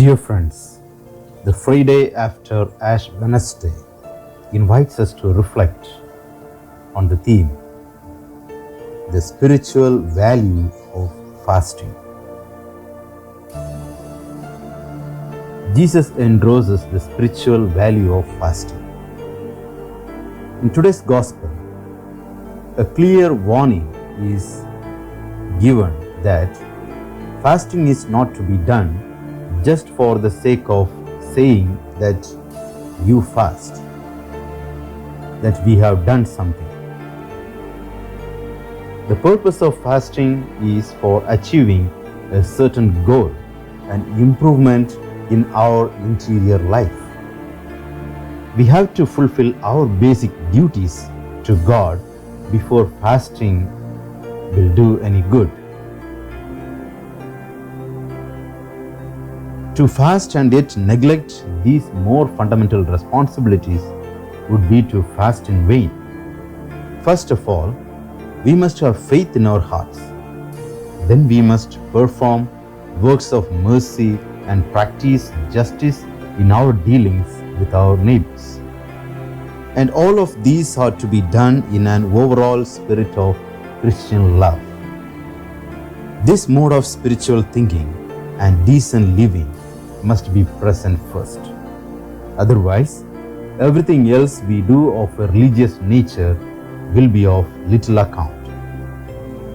Dear friends, the Friday after Ash Wednesday invites us to reflect on the theme, the spiritual value of fasting. Jesus endorses the spiritual value of fasting. In today's Gospel, a clear warning is given that fasting is not to be done just for the sake of saying that you fast, that we have done something. The purpose of fasting is for achieving a certain goal, an improvement in our interior life. We have to fulfill our basic duties to God before fasting will do any good. To fast and yet neglect these more fundamental responsibilities would be to fast in vain. First of all, we must have faith in our hearts. Then we must perform works of mercy and practice justice in our dealings with our neighbors. And all of these are to be done in an overall spirit of Christian love. This mode of spiritual thinking and decent living must be present first. Otherwise, everything else we do of a religious nature will be of little account.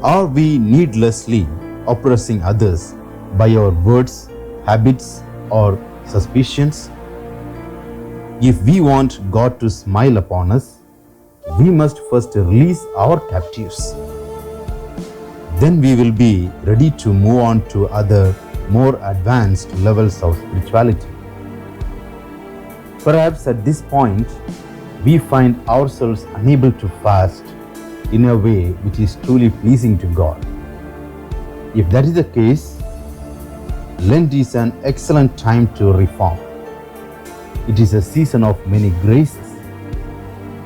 Are we needlessly oppressing others by our words, habits, or suspicions? If we want God to smile upon us, we must first release our captives. Then we will be ready to move on to other more advanced levels of spirituality. Perhaps at this point, we find ourselves unable to fast in a way which is truly pleasing to God. If that is the case, Lent is an excellent time to reform. It is a season of many graces.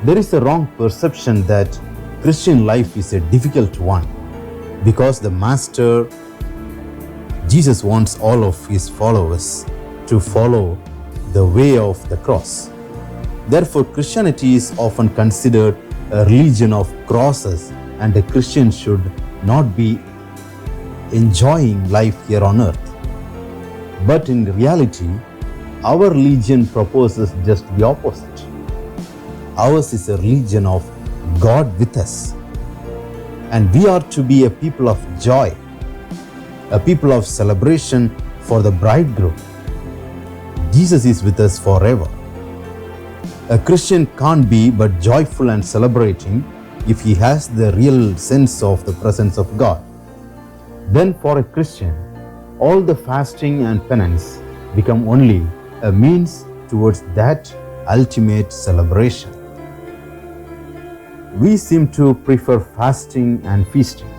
There is a wrong perception that Christian life is a difficult one because the Master Jesus wants all of his followers to follow the way of the cross. Therefore, Christianity is often considered a religion of crosses, and a Christian should not be enjoying life here on earth. But in reality, our religion proposes just the opposite. Ours is a religion of God with us, and we are to be a people of joy, a people of celebration for the bridegroom. Jesus is with us forever. A Christian can't be but joyful and celebrating if he has the real sense of the presence of God. Then for a Christian, all the fasting and penance become only a means towards that ultimate celebration. We seem to prefer fasting and feasting.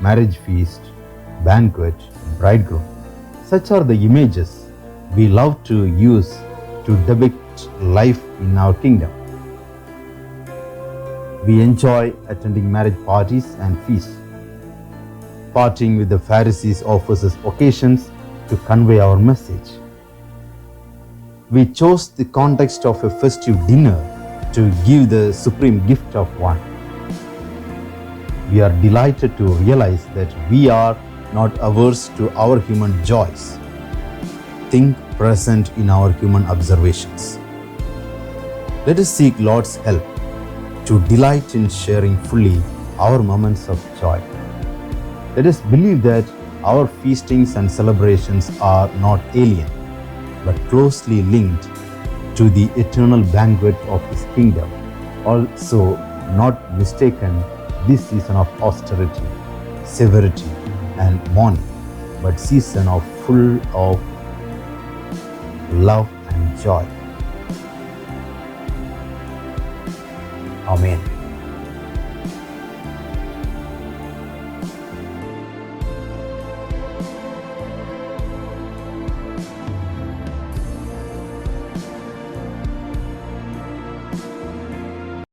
Marriage feast, banquet, bridegroom. Such are the images we love to use to depict life in our kingdom. We enjoy attending marriage parties and feasts. Partying with the Pharisees offers us occasions to convey our message. We chose the context of a festive dinner to give the supreme gift of wine. We are delighted to realize that we are not averse to our human joys. Think present in our human observations. Let us seek Lord's help to delight in sharing fully our moments of joy. Let us believe that our feastings and celebrations are not alien, but closely linked to the eternal banquet of His kingdom. Also, not mistaken this season of austerity, severity, and mourning, but season of full of love and joy. Amen.